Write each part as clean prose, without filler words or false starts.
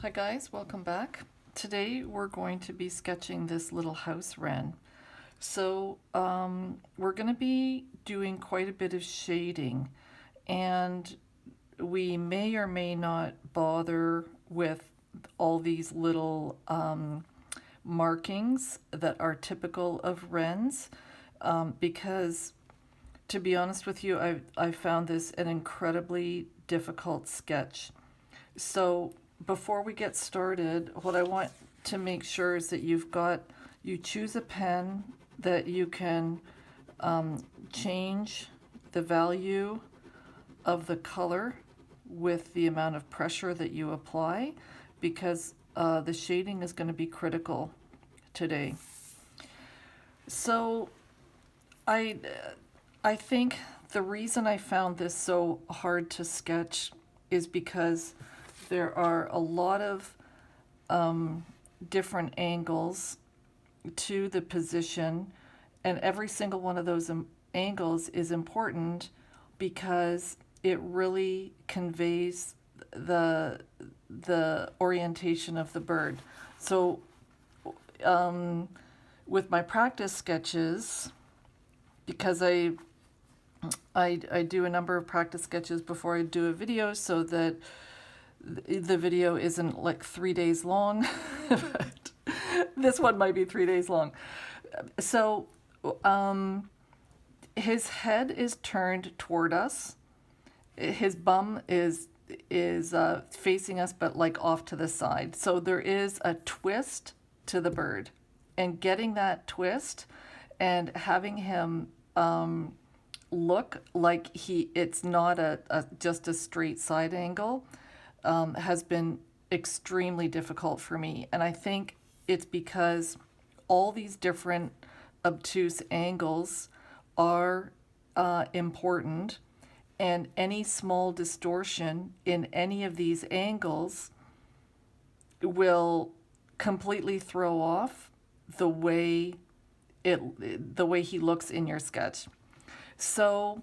Hi guys, welcome back. Today we're going to be sketching this little house wren. We're going to be doing quite a bit of shading, and we may or may not bother with all these little markings that are typical of wrens, because to be honest with you, I found this an incredibly difficult sketch. So before we get started, what I want to make sure is that you choose a pen that you can change the value of the color with the amount of pressure that you apply, because the shading is going to be critical today. So I think the reason I found this so hard to sketch is because there are a lot of different angles to the position, and every single one of those angles is important because it really conveys the orientation of the bird. So with my practice sketches, because I do a number of practice sketches before I do a video so that the video isn't like 3 days long, but this one might be 3 days long. So his head is turned toward us. His bum is facing us, but like off to the side. So there is a twist to the bird, and getting that twist and having him look like it's not just a straight side angle has been extremely difficult for me. And I think it's because all these different obtuse angles are important, and any small distortion in any of these angles will completely throw off the way he looks in your sketch. So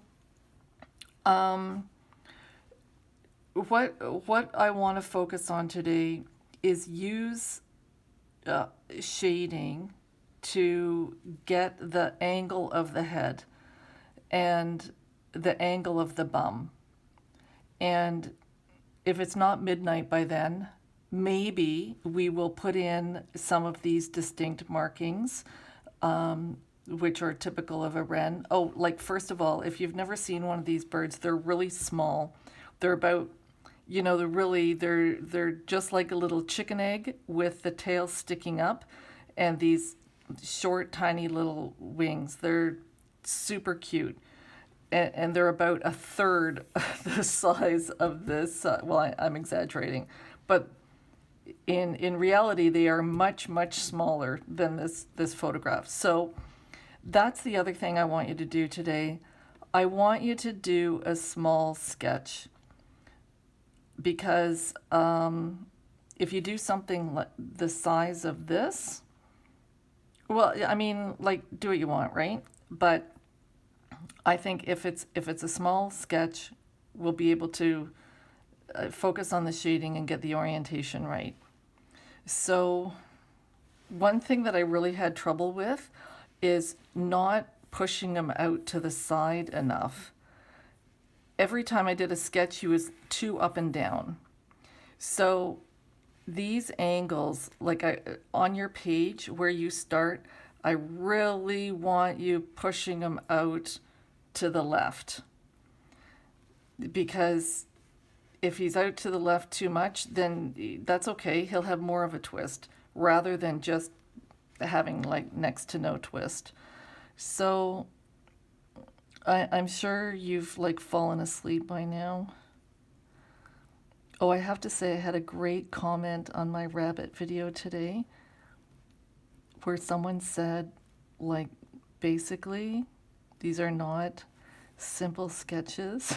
what I want to focus on today is use shading to get the angle of the head and the angle of the bum. And if it's not midnight by then, maybe we will put in some of these distinct markings, which are typical of a wren. Oh, like first of all, if you've never seen one of these birds, they're really small. They're about, they're just like a little chicken egg with the tail sticking up and these short, tiny little wings. They're super cute. And they're about a third the size of this. I'm exaggerating, but in reality, they are much, much smaller than this photograph. So that's the other thing I want you to do today. I want you to do a small sketch, because if you do something like the size of this, well, I mean, like, do what you want, right? But I think if it's a small sketch, we'll be able to focus on the shading and get the orientation right. So one thing that I really had trouble with is not pushing him out to the side enough. Every time I did a sketch, he was too up and down. So these angles, like on your page where you start, I really want you pushing him out to the left, because if he's out to the left too much, then that's okay. He'll have more of a twist rather than just having like next to no twist. So I'm sure you've like fallen asleep by now. Oh, I have to say I had a great comment on my rabbit video today where someone said, like, basically, these are not simple sketches.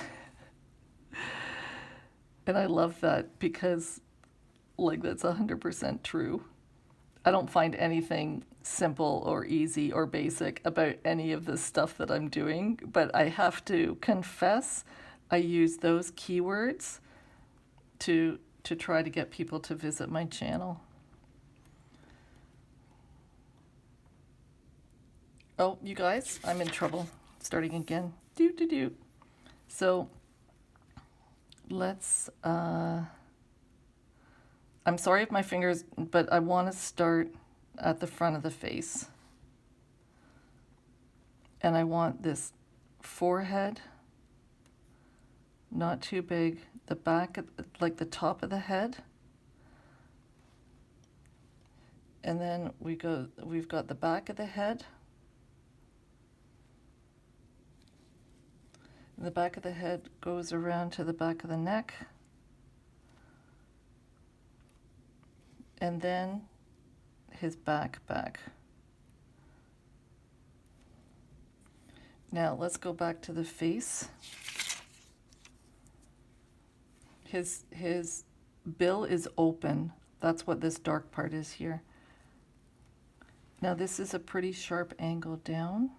And I love that because, like, that's 100% true. I don't find anything simple or easy or basic about any of this stuff that I'm doing, but I have to confess I use those keywords to to try to get people to visit my channel. Oh, you guys, I'm in trouble. Starting again. Do. So let's, I'm sorry if my fingers, but I want to start at the front of the face. And I want this forehead, not too big, the back, like the top of the head. And then we've got the back of the head. The back of the head goes around to the back of the neck. And then his back. Now let's go back to the face. His bill is open. That's what this dark part is here. Now this is a pretty sharp angle down.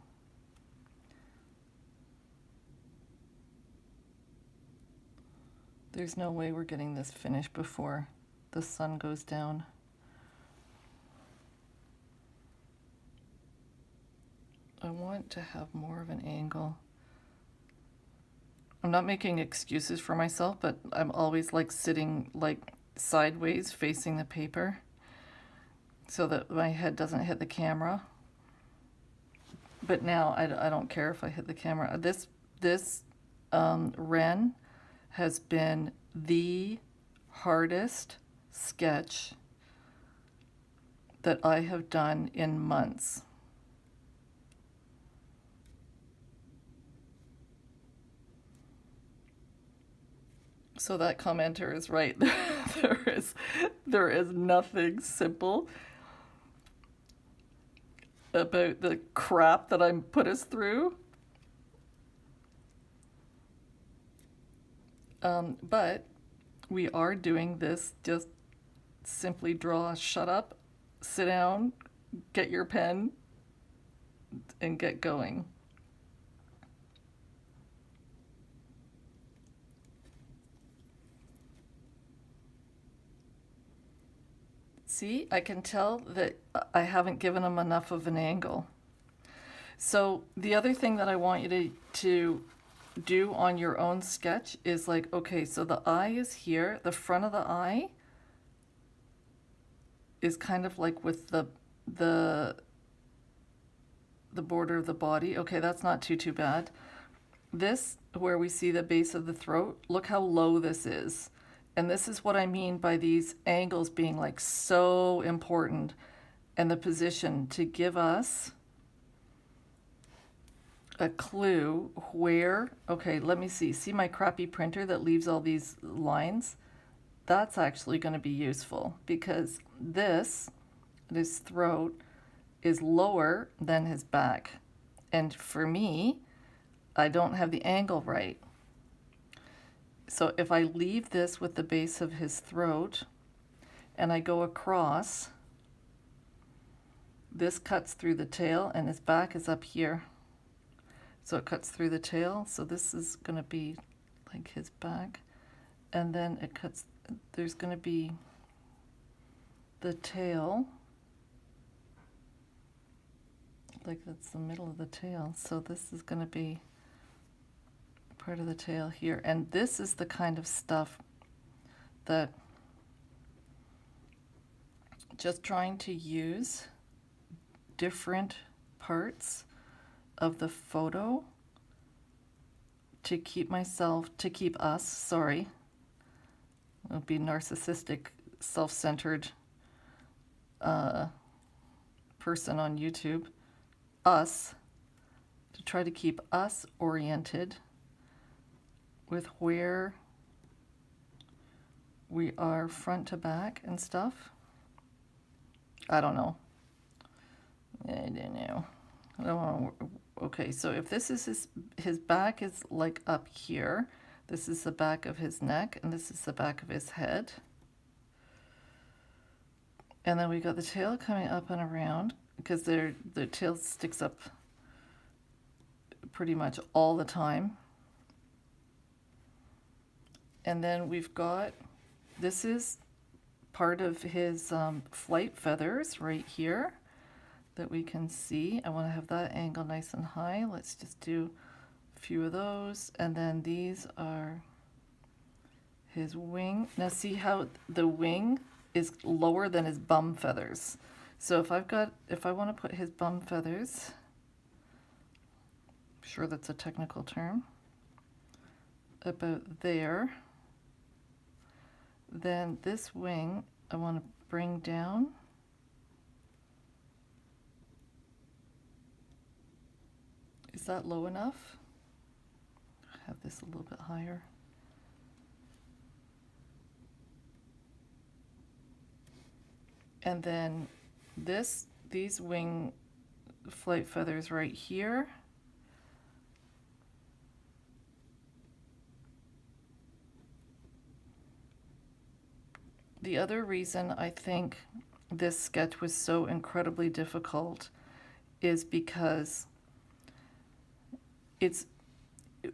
There's no way we're getting this finished before the sun goes down. I want to have more of an angle. I'm not making excuses for myself, but I'm always like sitting like sideways facing the paper so that my head doesn't hit the camera. But now I don't care if I hit the camera. This Wren has been the hardest sketch that I have done in months. So that commenter is right. there is nothing simple about the crap that I'm put us through. But we are doing this. Just simply draw, shut up, sit down, get your pen, and get going. See, I can tell that I haven't given them enough of an angle. So the other thing that I want you to do on your own sketch is like, okay, so the eye is here, the front of the eye is kind of like with the border of the body. Okay, that's not too bad. This, where we see the base of the throat, look how low this is. And this is what I mean by these angles being like so important, and the position to give us a clue where, okay, let me see my crappy printer that leaves all these lines? That's actually going to be useful because this throat is lower than his back. And for me, I don't have the angle right. So if I leave this with the base of his throat and I go across, this cuts through the tail and his back is up here. So it cuts through the tail. So this is going to be like his back. And then it cuts, there's going to be the tail. Like that's the middle of the tail. So this is going to be part of the tail here. And this is the kind of stuff that just trying to use different parts of the photo to keep us, sorry, it'll be narcissistic, self-centered person on YouTube, us, to try to keep us oriented with where we are front to back and stuff. I don't know. I don't know. I don't want to. Okay, so if this is his back is like up here, this is the back of his neck, and this is the back of his head. And then we got the tail coming up and around, because the tail sticks up pretty much all the time. And then we've got this is part of his flight feathers right here that we can see. I want to have that angle nice and high. Let's just do a few of those. And then these are his wing. Now see how the wing is lower than his bum feathers. So if I want to put his bum feathers, I'm sure that's a technical term, about there, then this wing I want to bring down. Is that low enough? Have this a little bit higher. And then these wing flight feathers right here, the other reason I think this sketch was so incredibly difficult is because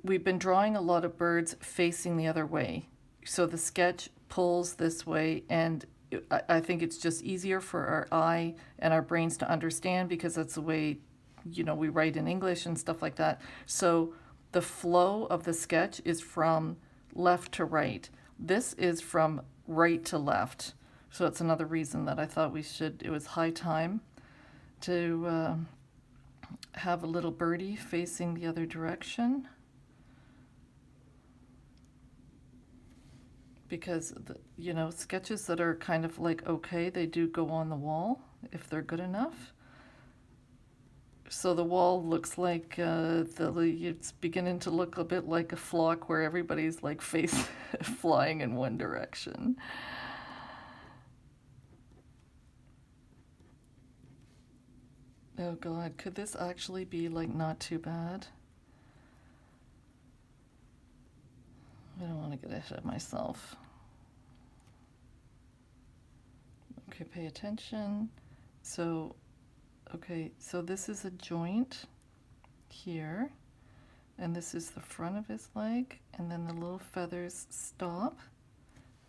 we've been drawing a lot of birds facing the other way. So the sketch pulls this way, and I think it's just easier for our eye and our brains to understand because that's the way, we write in English and stuff like that. So the flow of the sketch is from left to right. This is from right to left. So it's another reason that I thought it was high time to have a little birdie facing the other direction. Because, sketches that are kind of like okay, they do go on the wall if they're good enough. So the wall looks like it's beginning to look a bit like a flock where everybody's like flying in one direction. Oh God, could this actually be like not too bad? I don't want to get ahead of myself. Okay, pay attention. So this is a joint here, and this is the front of his leg, and then the little feathers stop,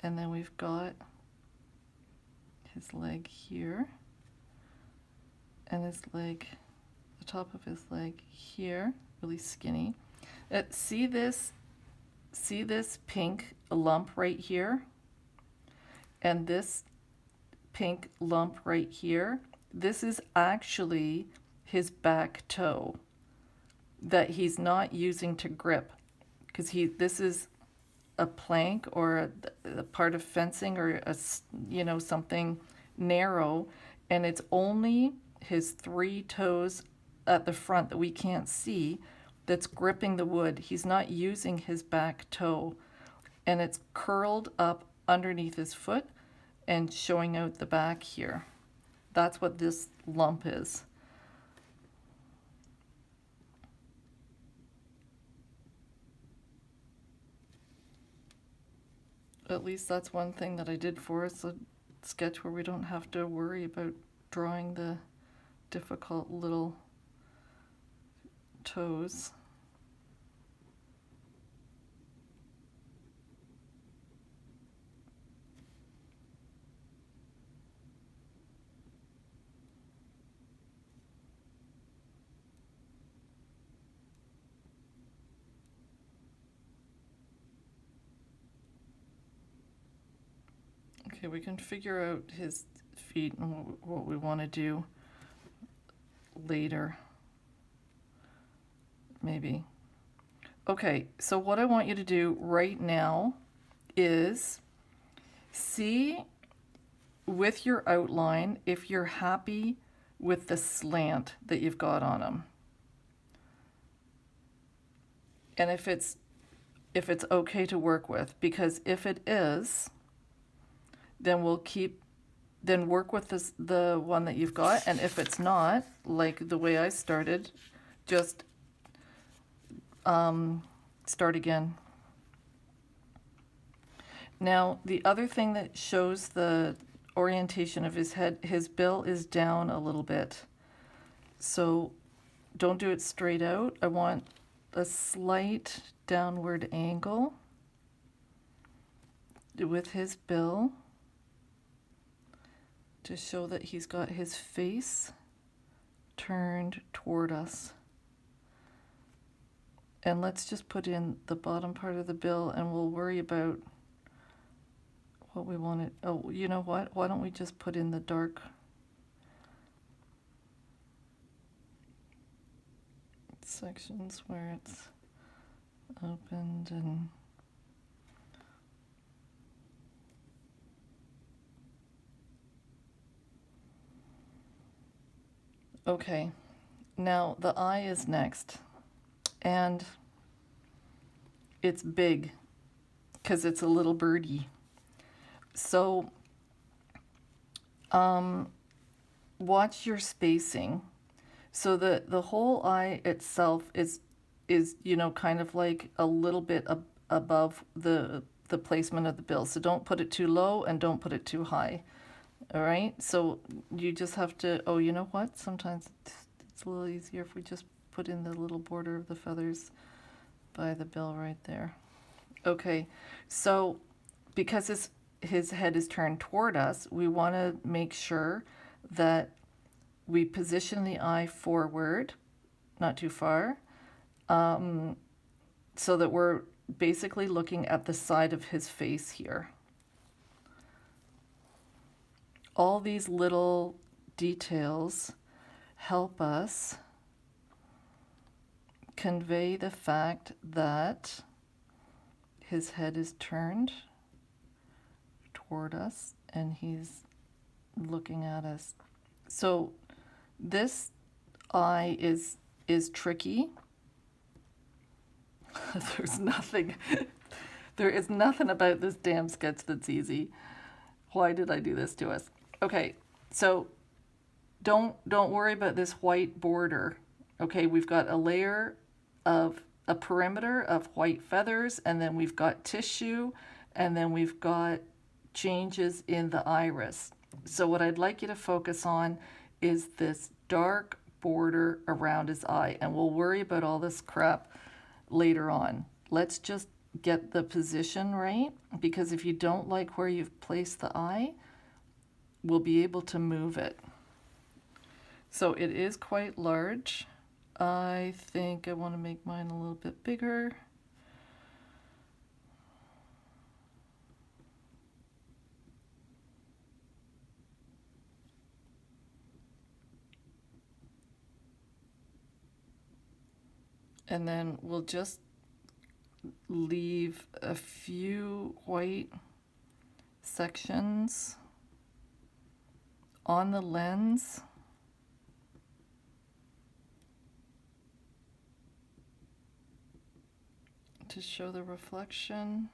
and then we've got his leg here, and his leg, the top of his leg here, really skinny. See this pink lump right here, and this pink lump right here? This is actually his back toe that he's not using to grip, because this is a plank or a part of fencing or something narrow, and it's only his 3 toes at the front that we can't see that's gripping the wood. He's not using his back toe, and it's curled up underneath his foot and showing out the back here. That's what this lump is. At least that's one thing that I did for us, a sketch where we don't have to worry about drawing the difficult little toes. Okay, we can figure out his feet and what we want to do later, maybe. Okay, so what I want you to do right now is see with your outline if you're happy with the slant that you've got on him. And if it's okay to work with, because if it is, then then work with the one that you've got, and if it's not, like the way I started, just start again. Now, the other thing that shows the orientation of his head, his bill is down a little bit. So don't do it straight out. I want a slight downward angle. with his bill to show that he's got his face turned toward us. And let's just put in the bottom part of the bill, and we'll worry about what we want it. Oh, you know what? Why don't we just put in the dark sections where it's opened and okay. Now the eye is next, and it's big because it's a little birdie. So watch your spacing. So the whole eye itself is you know, kind of like a little bit above the placement of the bill. So don't put it too low and don't put it too high. All right, so you just have to, oh, you know what? Sometimes it's a little easier if we just put in the little border of the feathers by the bill right there. Okay, so because his head is turned toward us, we want to make sure that we position the eye forward, not too far, so that we're basically looking at the side of his face here. All these little details help us convey the fact that his head is turned toward us and he's looking at us. So this eye is tricky. There is nothing about this damn sketch that's easy. Why did I do this to us? Okay, so don't worry about this white border. Okay, we've got a layer of a perimeter of white feathers, and then we've got tissue, and then we've got changes in the iris. So what I'd like you to focus on is this dark border around his eye, and we'll worry about all this crap later on. Let's just get the position right, because if you don't like where you've placed the eye, we'll be able to move it. So it is quite large. I think I want to make mine a little bit bigger. And then we'll just leave a few white sections on the lens to show the reflection.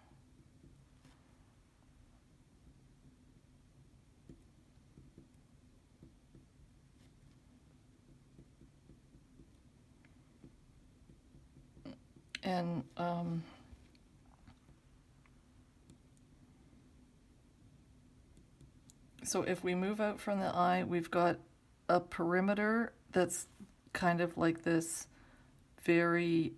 And so if we move out from the eye, we've got a perimeter that's kind of like this very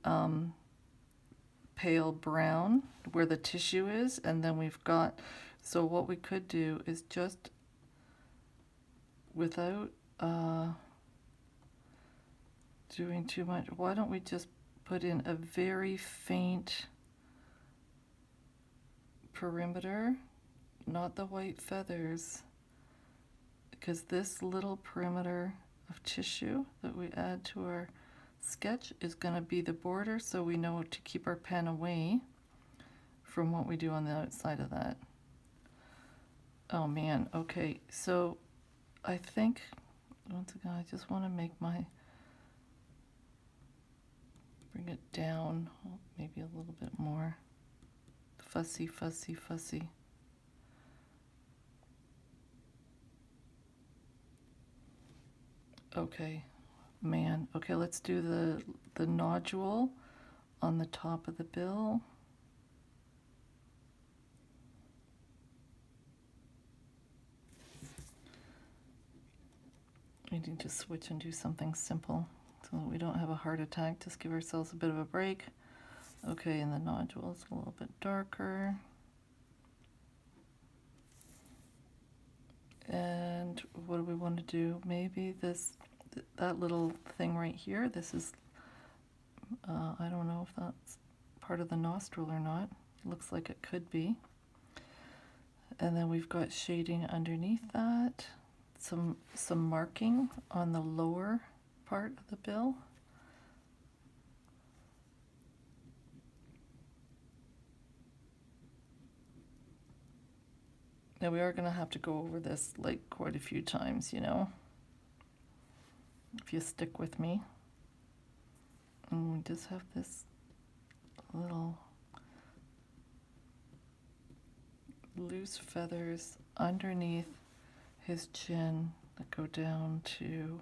pale brown where the tissue is, and then we've got, so what we could do is just, without doing too much, why don't we just put in a very faint perimeter, not the white feathers, because this little perimeter of tissue that we add to our sketch is going to be the border, so we know to keep our pen away from what we do on the outside of that. Oh man, okay, so I think, once again, I just want to make my, bring it down, maybe a little bit more. Fussy, fussy, fussy. Okay, man. Okay, let's do the nodule on the top of the bill. We need to switch and do something simple so that we don't have a heart attack. Just give ourselves a bit of a break. Okay, and the nodule is a little bit darker. what do we want to do? Maybe that little thing right here, this is, I don't know if that's part of the nostril or not. Looks like it could be. And then we've got shading underneath that, some marking on the lower part of the bill. Now we are going to have to go over this like quite a few times, you know, if you stick with me. And we just have this little loose feathers underneath his chin that go down to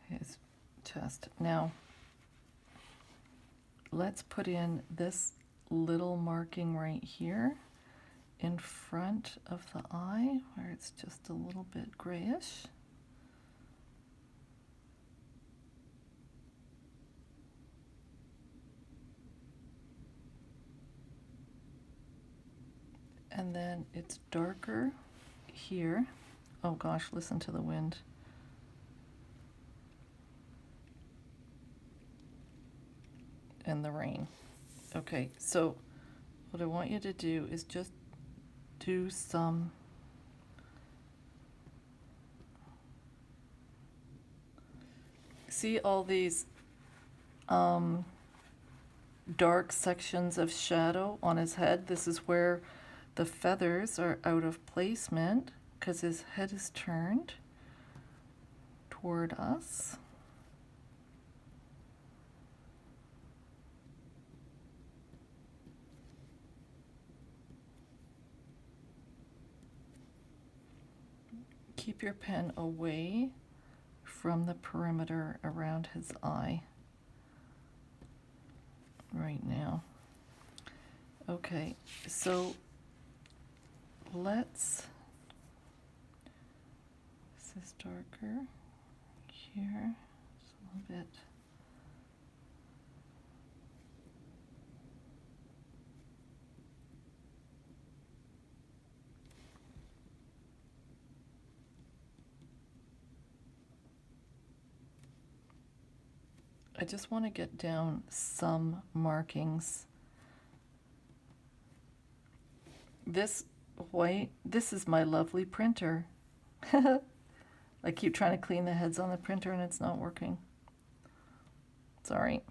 his chest. Now, let's put in this little marking right here in front of the eye where it's just a little bit grayish. And then it's darker here. Oh gosh, listen to the wind. And the rain. Okay, so what I want you to do is just do some see all these dark sections of shadow on his head. This is where the feathers are out of placement because his head is turned toward us. Keep your pen away from the perimeter around his eye right now. Okay, so let's, this is darker here, just a little bit. I just want to get down some markings. This white, this is my lovely printer. I keep trying to clean the heads on the printer and it's not working. Sorry.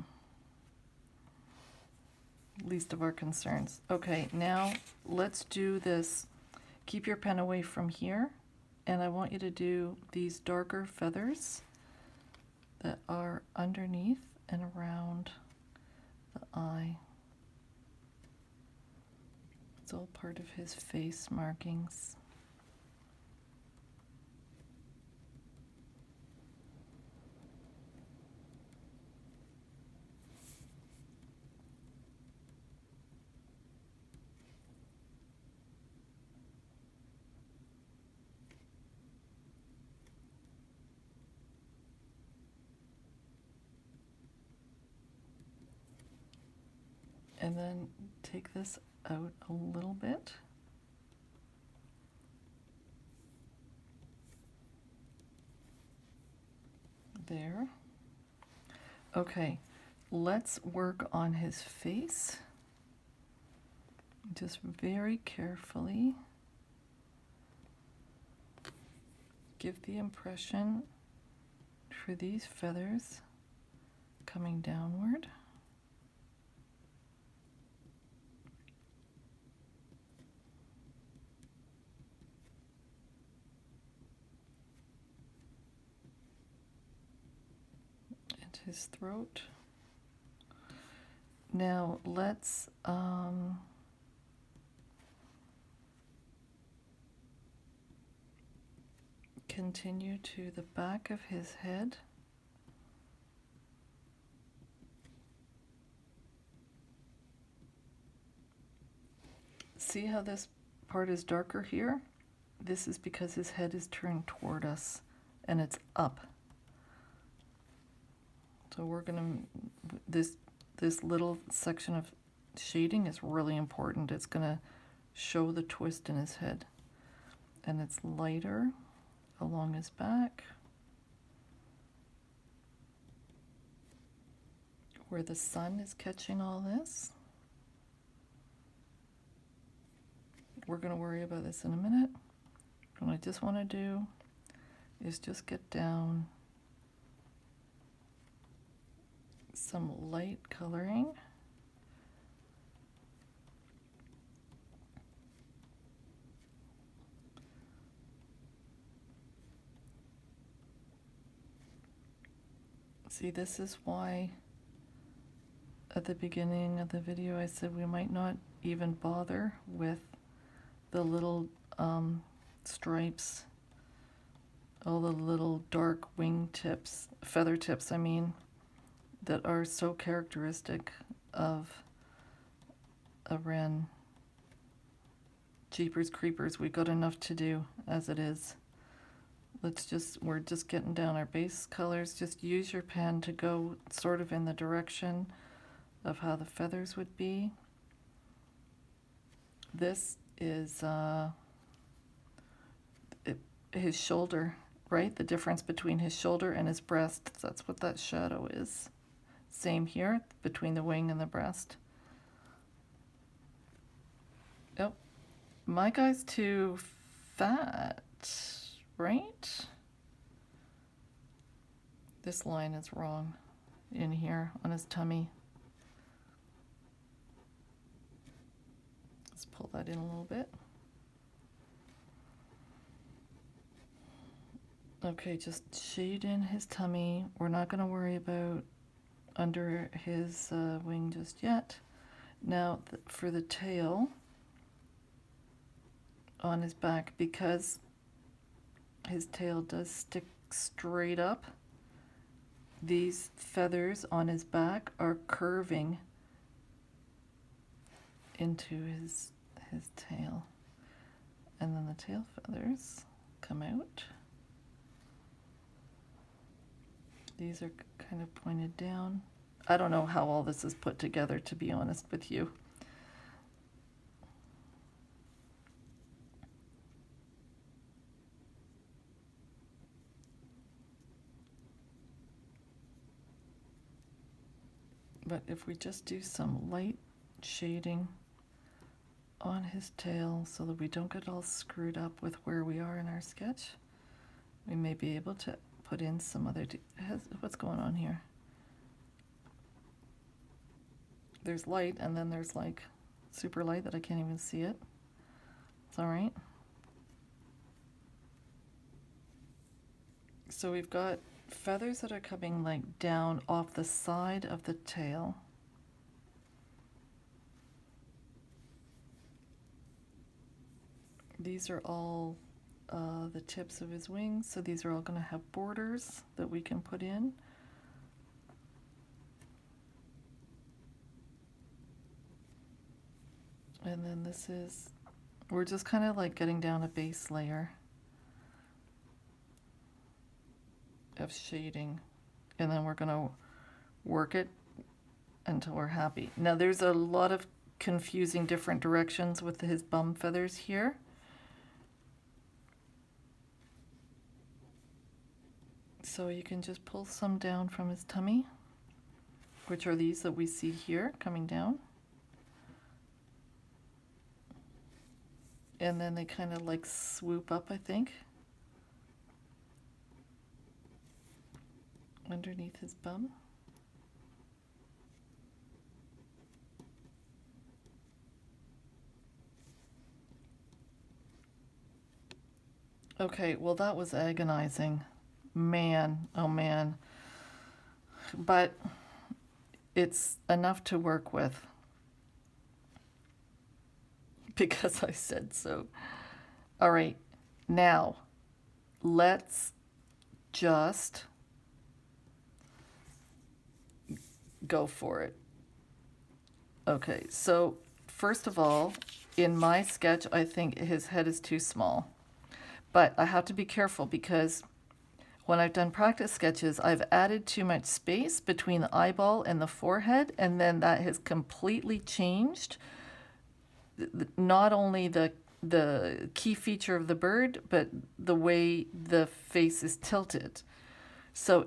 Least of our concerns. Okay, now let's do this. Keep your pen away from here, and I want you to do these darker feathers that are underneath and around the eye. It's all part of his face markings. And then take this out a little bit. There. Okay, let's work on his face. Just very carefully give the impression for these feathers coming downward. His throat. Now let's continue to the back of his head. See how this part is darker here? This is because his head is turned toward us and it's up. So we're gonna, this little section of shading is really important. It's gonna show the twist in his head. And it's lighter along his back, where the sun is catching all this. We're going to worry about this in a minute. What I just want to do is just get down some light coloring. See, this is why at the beginning of the video I said we might not even bother with the little stripes, all the little dark wing tips, feather tips, I mean, that are so characteristic of a wren. Jeepers creepers, we got enough to do as it is. We're just getting down our base colors. Just use your pen to go sort of in the direction of how the feathers would be. This is his shoulder, right? The difference between his shoulder and his breast. That's what that shadow is. Same here, between the wing and the breast. Oh, my guy's too fat, right? This line is wrong in here on his tummy. Let's pull that in a little bit. Okay, just shade in his tummy. We're not going to worry about under his wing just yet. Now for the tail on his back, because his tail does stick straight up, these feathers on his back are curving into his tail, and then the tail feathers come out. These are kind of pointed down. I don't know how all this is put together, to be honest with you. But if we just do some light shading on his tail so that we don't get all screwed up with where we are in our sketch, we may be able to put in some other, what's going on here? There's light, and then there's like super light that I can't even see it. It's all right. So we've got feathers that are coming like down off the side of the tail. These are all the tips of his wings, so these are all going to have borders that we can put in. And then this is, we're just kind of like getting down a base layer of shading, and then we're going to work it until we're happy. Now there's a lot of confusing different directions with his bum feathers here. So you can just pull some down from his tummy, which are these that we see here coming down. And then they kind of like swoop up, I think, underneath his bum. Okay, well that was agonizing. Man, oh man. But it's enough to work with, because I said so. All right, now let's just go for it. Okay, so first of all, in my sketch, I think his head is too small. But I have to be careful, because when I've done practice sketches, I've added too much space between the eyeball and the forehead, and then that has completely changed not only the the key feature of the bird, but the way the face is tilted. So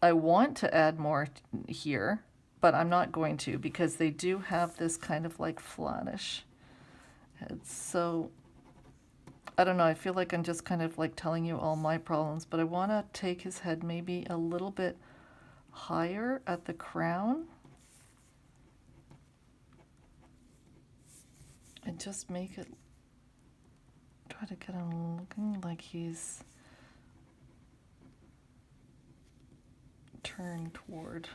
I want to add more here, but I'm not going to because they do have this kind of like flattish head. So I don't know, I feel like I'm just kind of like telling you all my problems, but I want to take his head maybe a little bit higher at the crown and just make it, try to get him looking like he's turned toward.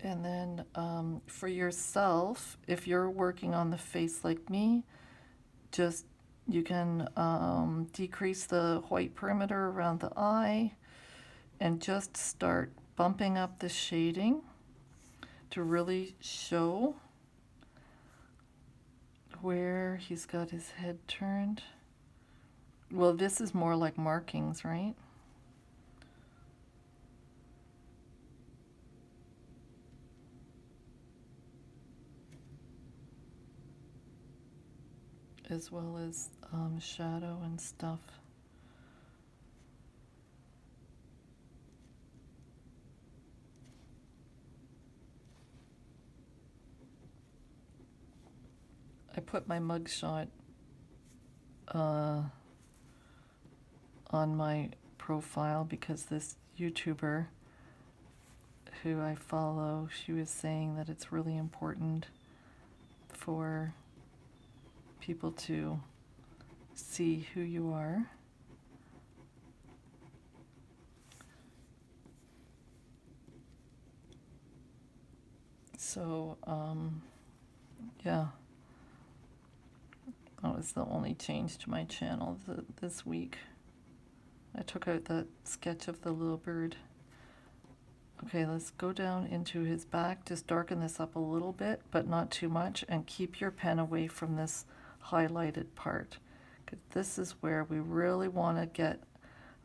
And then for yourself, if you're working on the face like me, just you can decrease the white perimeter around the eye and just start bumping up the shading to really show where he's got his head turned. Well, this is more like markings, right? As well as shadow and stuff. I put my mugshot on my profile because this YouTuber who I follow, she was saying that it's really important for people to see who you are. So, yeah, that was the only change to my channel this week. I took out that sketch of the little bird. Okay, let's go down into his back. Just darken this up a little bit, but not too much, and keep your pen away from this highlighted part. 'Cause this is where we really want to get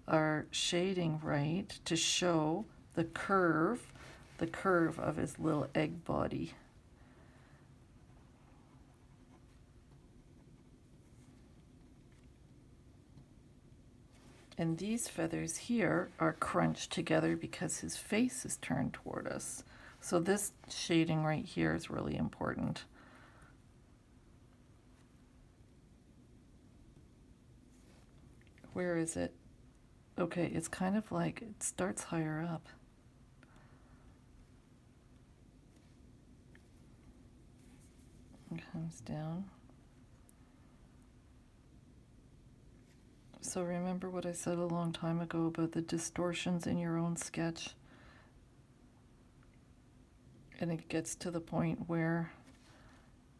our shading right to show the curve of his little egg body. And these feathers here are crunched together because his face is turned toward us. So this shading right here is really important. Where is it? Okay, it's kind of like, it starts higher up. It comes down. So remember what I said a long time ago about the distortions in your own sketch? And it gets to the point where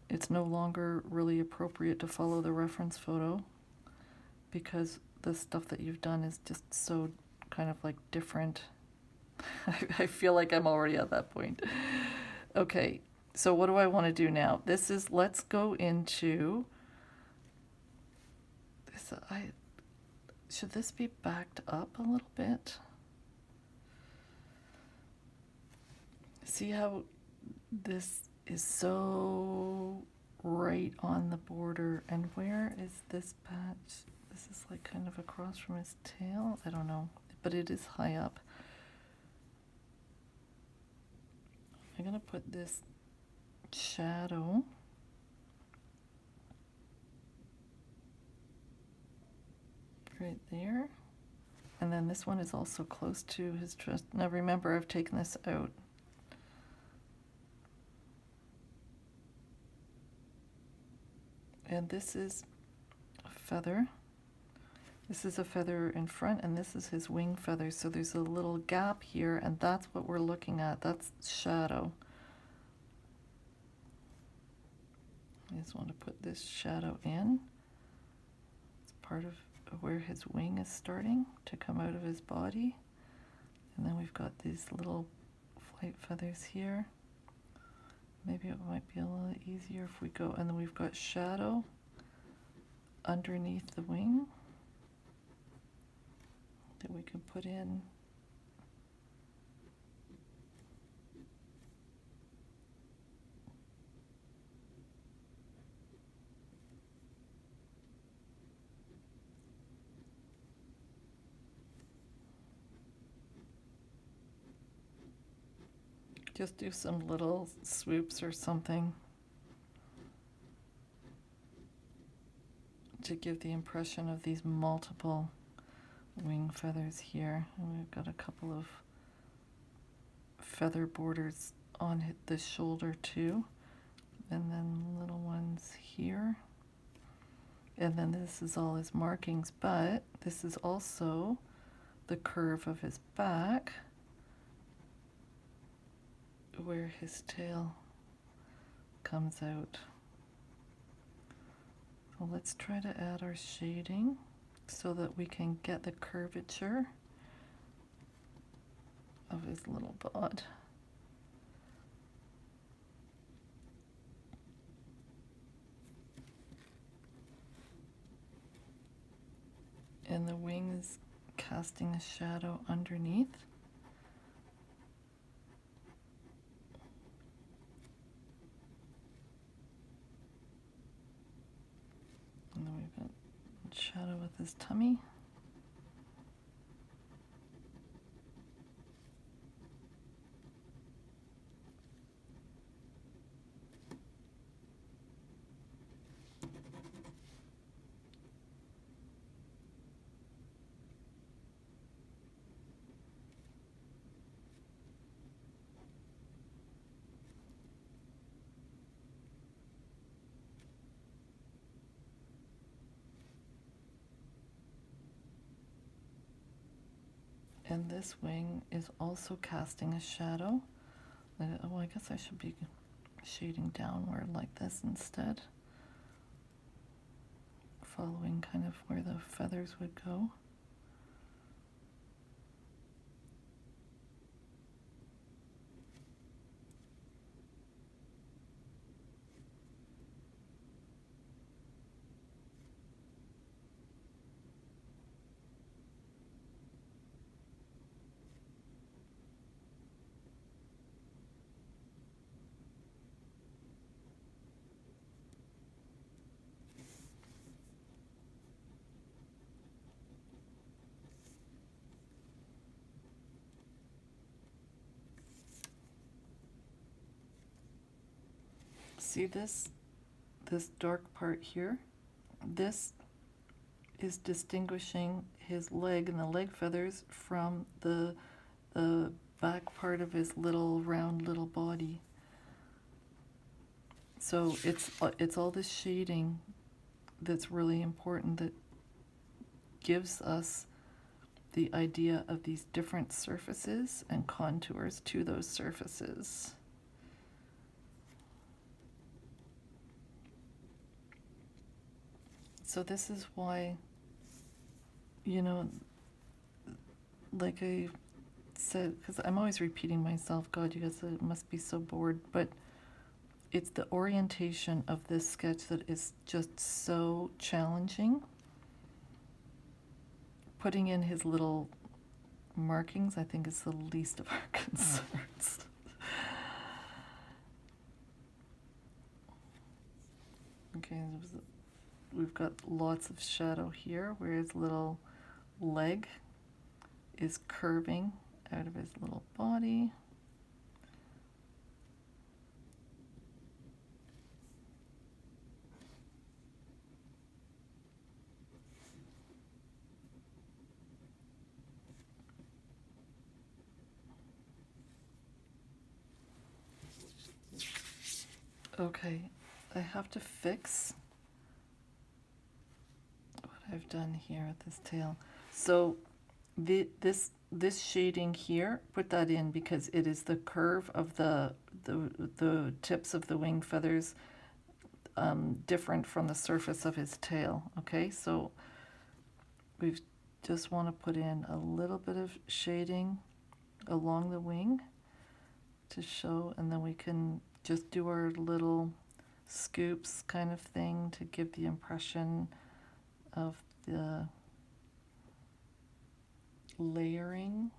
it's no longer really appropriate to follow the reference photo because the stuff that you've done is just so kind of like different. I feel like I'm already at that point. Okay, so what do I want to do now? This is, let's go into this. Should this be backed up a little bit? See how this is so right on the border, and where is this patch? This is like kind of across from his tail. I don't know, but it is high up. I'm gonna put this shadow right there, and then this one is also close to his chest. Now remember, I've taken this out. And this is a feather. This is a feather in front, and this is his wing feather. So there's a little gap here, and that's what we're looking at. That's shadow. I just want to put this shadow in. It's part of where his wing is starting to come out of his body. And then we've got these little flight feathers here. Maybe it might be a little easier if we go, and then we've got shadow underneath the wing that we can put in. Just do some little swoops or something to give the impression of these multiple wing feathers here. And we've got a couple of feather borders on the shoulder too, and then little ones here. And then this is all his markings, but this is also the curve of his back, where his tail comes out. So let's try to add our shading so that we can get the curvature of his little bod. And the wing is casting a shadow underneath. And then we've got shadow with his tummy. And this wing is also casting a shadow. Oh, I guess I should be shading downward like this instead, following kind of where the feathers would go. See this dark part here? This is distinguishing his leg and the leg feathers from the back part of his little round little body. So it's all this shading that's really important, that gives us the idea of these different surfaces and contours to those surfaces. So this is why, you know, like I said, because I'm always repeating myself, God, you guys must be so bored, but it's the orientation of this sketch that is just so challenging. Putting in his little markings, I think, is the least of our concerns. Okay, we've got lots of shadow here where his little leg is curving out of his little body. Okay, I have to fix what I've done here with this tail. So this shading here, put that in because it is the curve of the tips of the wing feathers, different from the surface of his tail. Okay, so we just want to put in a little bit of shading along the wing to show, and then we can just do our little scoops kind of thing to give the impression of the layering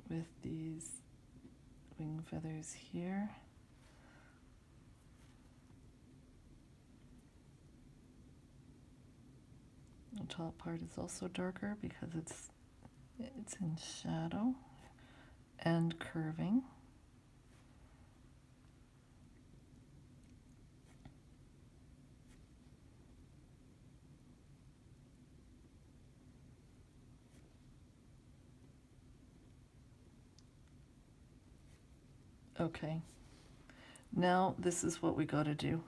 with these wing feathers here. The top part is also darker because it's in shadow and curving. Okay, now this is what we got to do.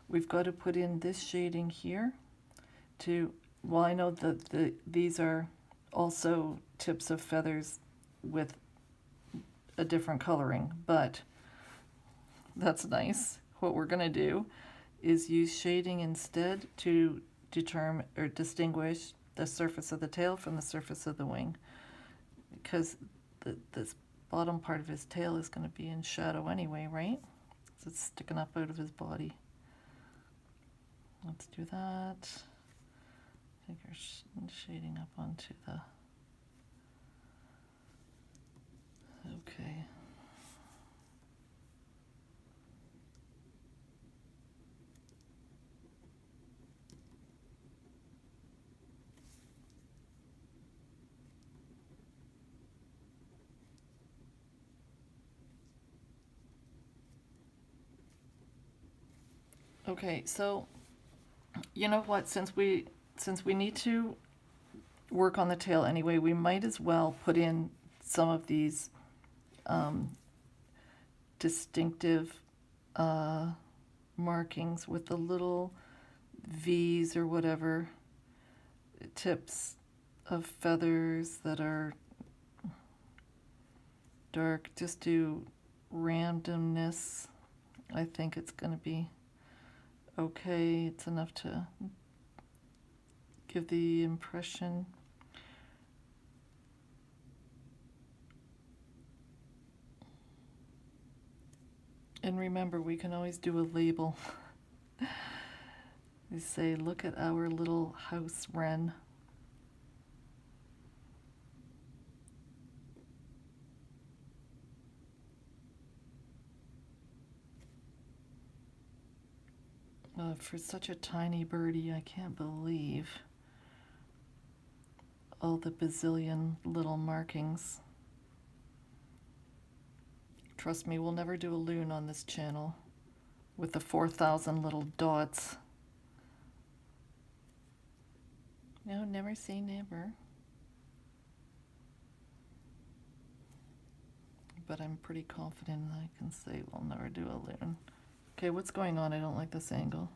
We've got to put in this shading here to, well, I know that these are also tips of feathers with a different coloring, but that's nice. What we're going to do is use shading instead to determine or distinguish the surface of the tail from the surface of the wing, because this bottom part of his tail is going to be in shadow anyway, right? So it's sticking up out of his body. Let's do that. Take our shading up onto the... Okay. Okay, so you know what, since we need to work on the tail anyway, we might as well put in some of these distinctive markings with the little V's or whatever, tips of feathers that are dark, just do randomness. I think it's going to be okay. It's enough to give the impression. And remember, we can always do a label. We say, look at our little house wren. For such a tiny birdie, I can't believe all the bazillion little markings. Trust me, we'll never do a loon on this channel with the 4,000 little dots. No, never say never. But I'm pretty confident I can say we'll never do a loon. Okay, what's going on? I don't like this angle.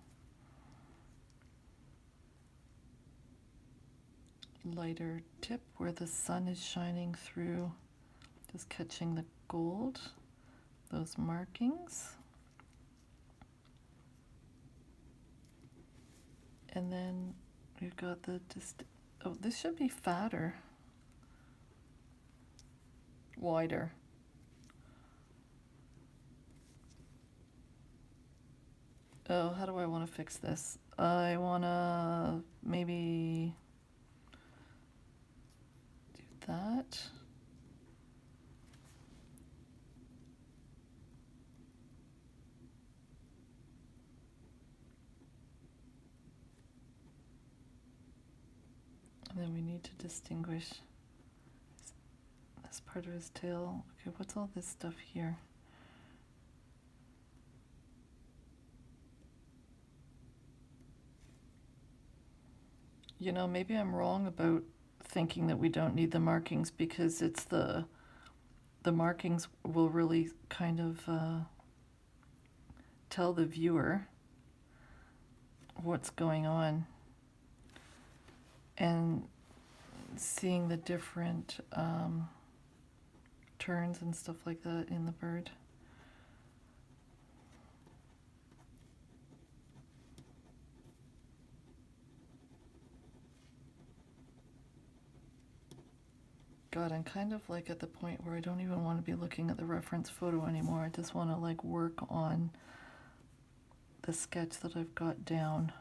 Lighter tip where the sun is shining through, just catching the gold, those markings. And then we've got the, oh, this should be fatter, wider. Oh, how do I want to fix this? I want to maybe do that. And then we need to distinguish this part of his tail. Okay, what's all this stuff here? You know, maybe I'm wrong about thinking that we don't need the markings, because it's the markings will really kind of tell the viewer what's going on, and seeing the different turns and stuff like that in the bird. God, I'm kind of like at the point where I don't even want to be looking at the reference photo anymore. I just want to like work on the sketch that I've got down.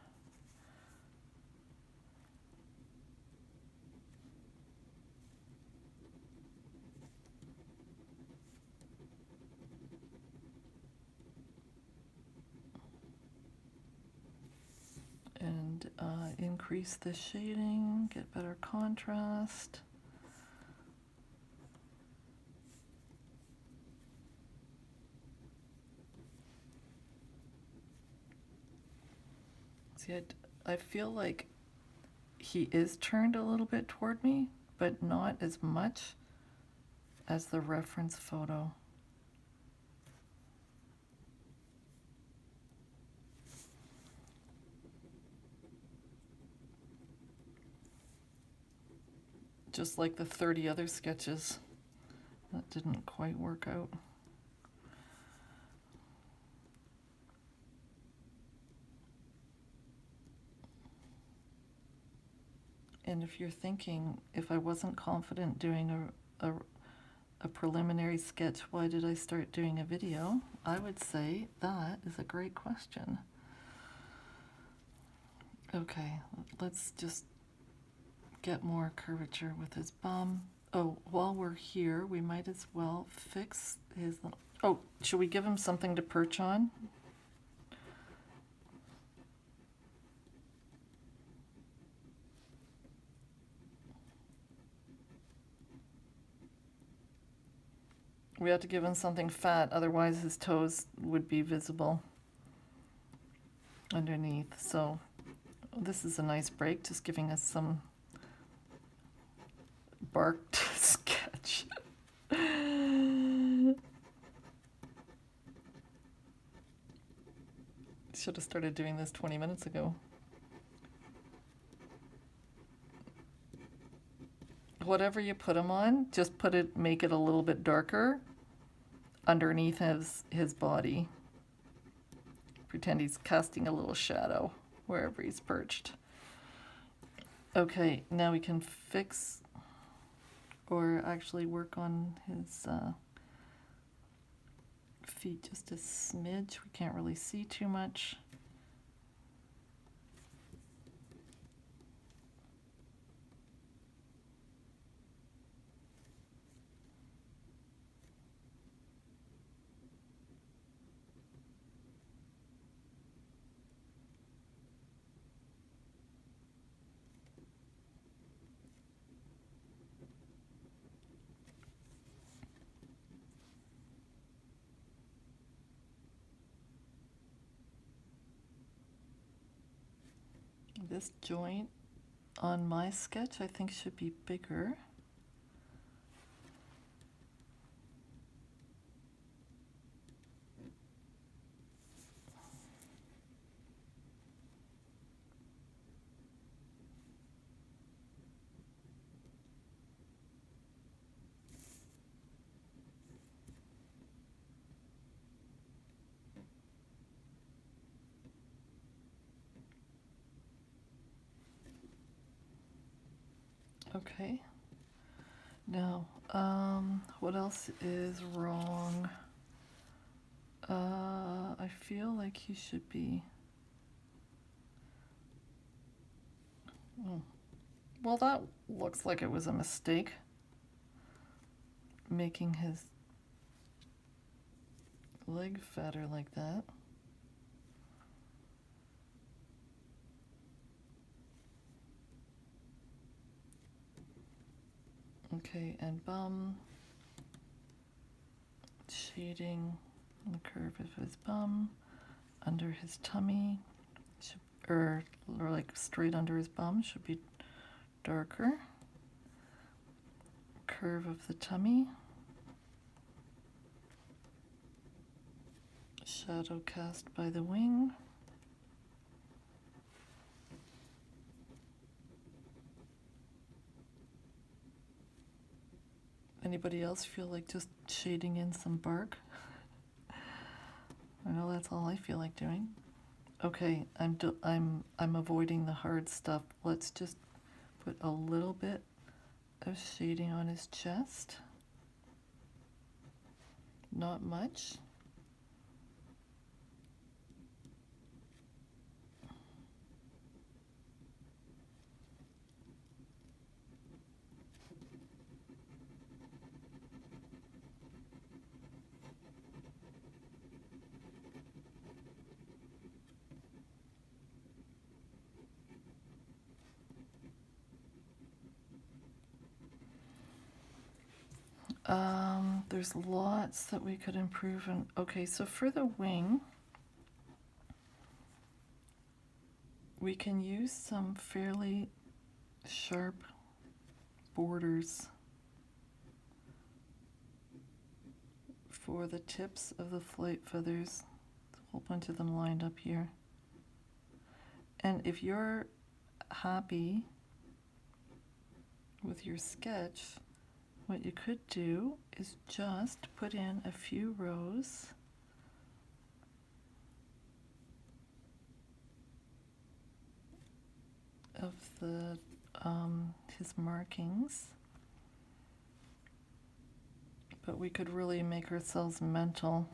And increase the shading, get better contrast. See, I feel like he is turned a little bit toward me, but not as much as the reference photo. Just like the 30 other sketches. That didn't quite work out. And if you're thinking, if I wasn't confident doing a preliminary sketch, why did I start doing a video? I would say that is a great question. Okay, let's just get more curvature with his bum. Oh, while we're here, we might as well fix his... Oh, should we give him something to perch on? We have to give him something fat, otherwise his toes would be visible underneath. So this is a nice break, just giving us some bark to sketch. Should have started doing this 20 minutes ago. Whatever you put him on, just make it a little bit darker underneath his body. Pretend he's casting a little shadow wherever he's perched. Okay, now we can fix or actually work on his feet just a smidge. We can't really see too much. This joint on my sketch I think should be bigger. Okay. Now, what else is wrong? I feel like he should be... Oh. Well, that looks like it was a mistake. Making his leg fatter like that. Okay, and bum. Shading the curve of his bum, under his tummy, or like straight under his bum should be darker. Curve of the tummy. Shadow cast by the wing. Anybody else feel like just shading in some bark? I know that's all I feel like doing. Okay, I'm avoiding the hard stuff. Let's just put a little bit of shading on his chest. Not much. There's lots that we could improve on. Okay, so for the wing, we can use some fairly sharp borders for the tips of the flight feathers. A whole bunch of them lined up here. And if you're happy with your sketch, what you could do is just put in a few rows of the his markings, but we could really make ourselves mental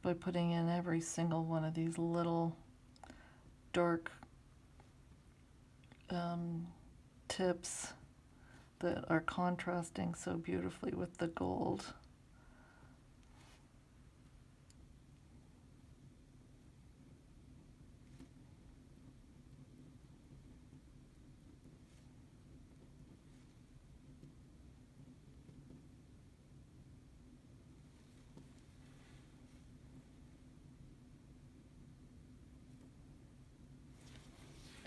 by putting in every single one of these little dark tips that are contrasting so beautifully with the gold.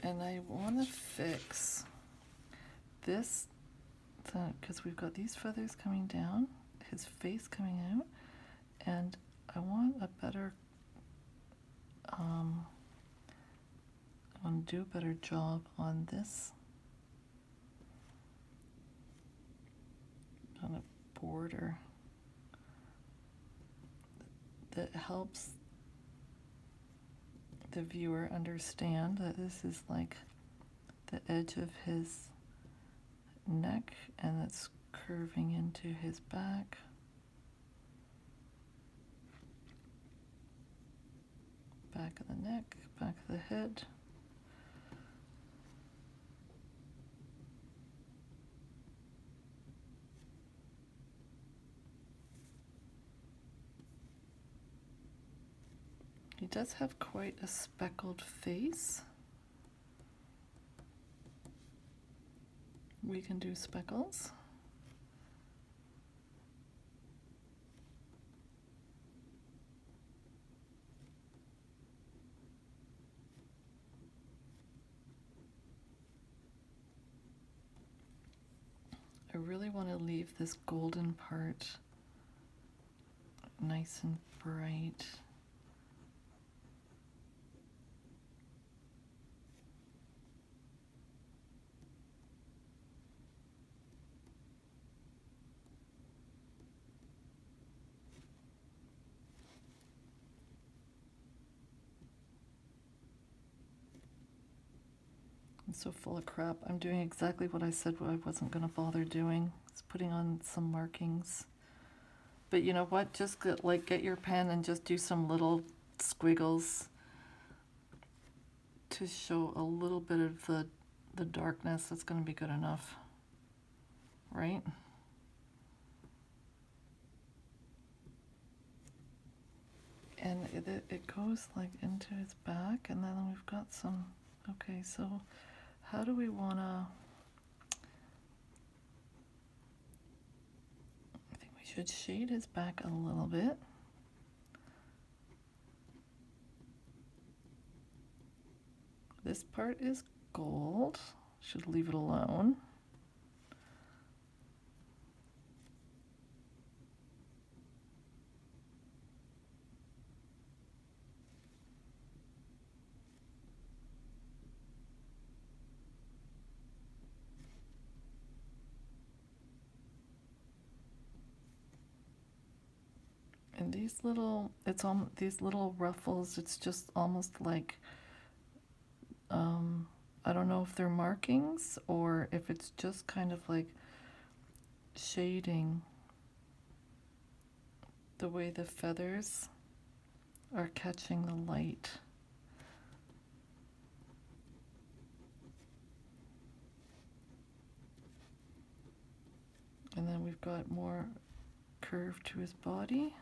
And I want to fix this, because we've got these feathers coming down, his face coming out, and I want a better, I want to do a better job on this, on a border that helps the viewer understand that this is like the edge of his neck and it's curving into his back. Back of the neck, back of the head. He does have quite a speckled face. We can do speckles. I really want to leave this golden part nice and bright. I'm so full of crap. I'm doing exactly what I said I wasn't going to bother doing. It's putting on some markings. But you know what? Just get your pen and just do some little squiggles to show a little bit of the darkness. That's going to be good enough, right? And it goes like into his back, and then we've got some. Okay, so how do we want to? I think we should shade his back a little bit. This part is gold. Should leave it alone. And these little, these little ruffles, it's just almost like, I don't know if they're markings or if it's just kind of like shading the way the feathers are catching the light. And then we've got more curve to his body.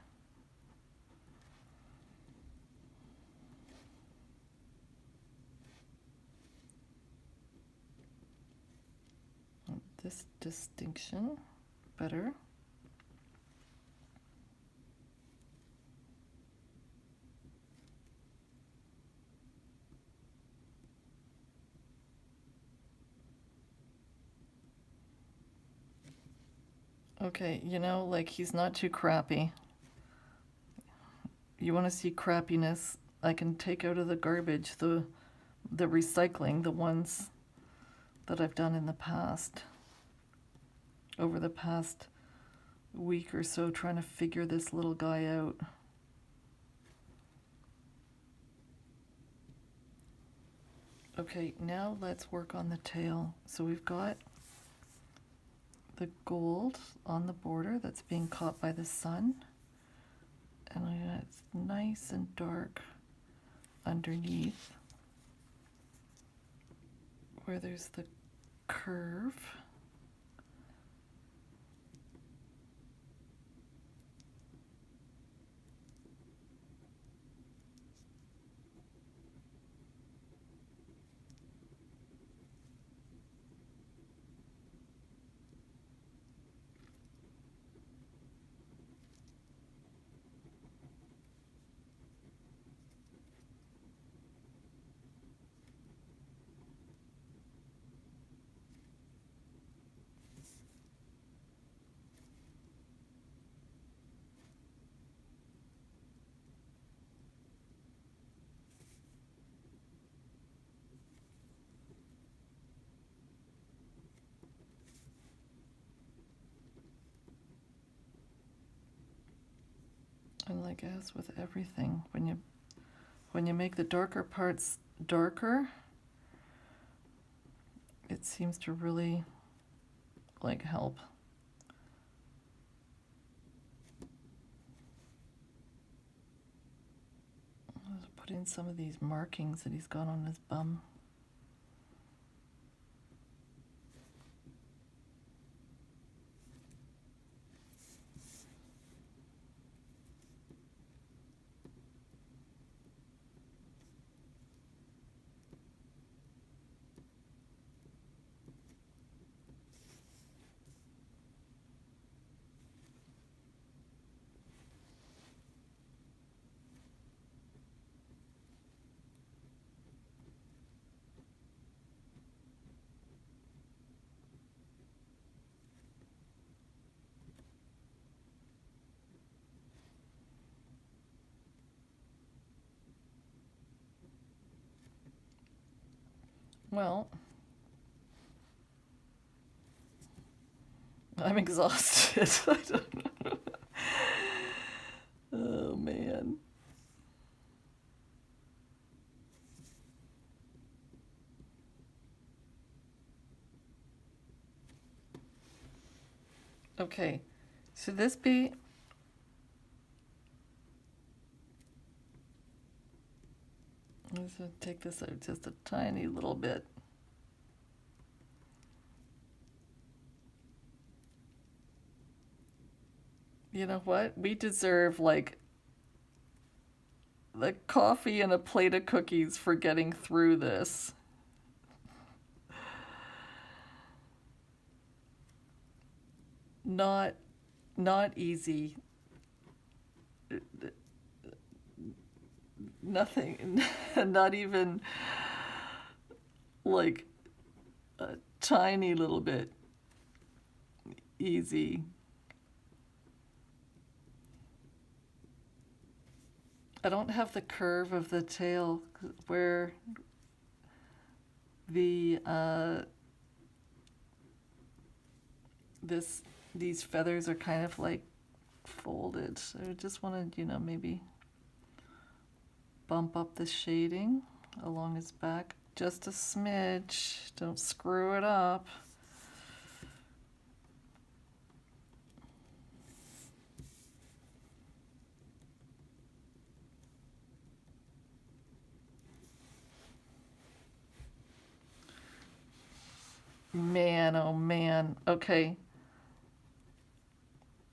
This distinction better. Okay, you know, like he's not too crappy. You want to see crappiness? I can take out of the garbage the recycling, the ones that I've done in the past. Over the past week or so, trying to figure this little guy out. Okay, now let's work on the tail. So we've got the gold on the border that's being caught by the sun. And it's nice and dark underneath where there's the curve. And like as with everything, when you make the darker parts darker, it seems to really like help. I'll put in some of these markings that he's got on his bum. Well, I'm exhausted. I don't know. Oh man. Okay, should this be? Let's take this out just a tiny little bit. You know what? We deserve like the coffee and a plate of cookies for getting through this. Not not easy. Nothing, not even like a tiny little bit easy. I don't have the curve of the tail where the these feathers are kind of like folded. So I just want to, maybe bump up the shading along his back just a smidge. Don't screw it up. Man, oh man. Okay.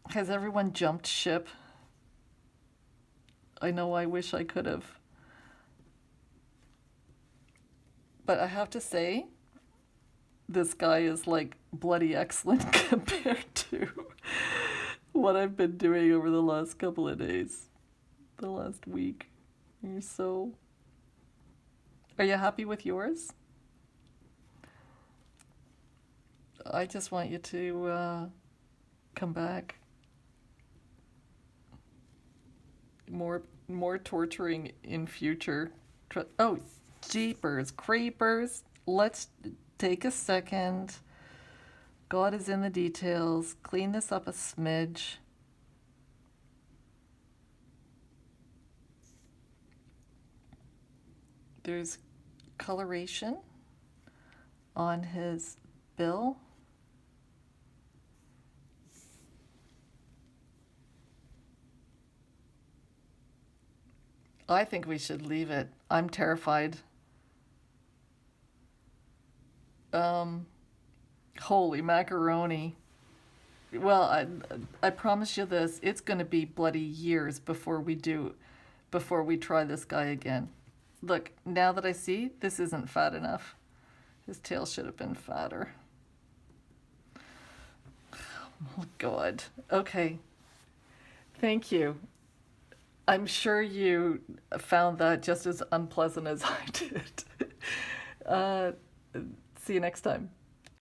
Has everyone jumped ship? I know I wish I could have. But I have to say, this guy is like bloody excellent compared to what I've been doing over the last couple of days, the last week. You're so. Are you happy with yours? I just want you to Come back. More torturing in future. Oh, jeepers, creepers. Let's take a second. God is in the details. Clean this up a smidge. There's coloration on his bill. I think we should leave it. I'm terrified. Holy macaroni. Well, I promise you this, it's going to be bloody years before we try this guy again. Look, now that I see, this isn't fat enough. His tail should have been fatter. Oh, God. Okay. Thank you. I'm sure you found that just as unpleasant as I did. See you next time.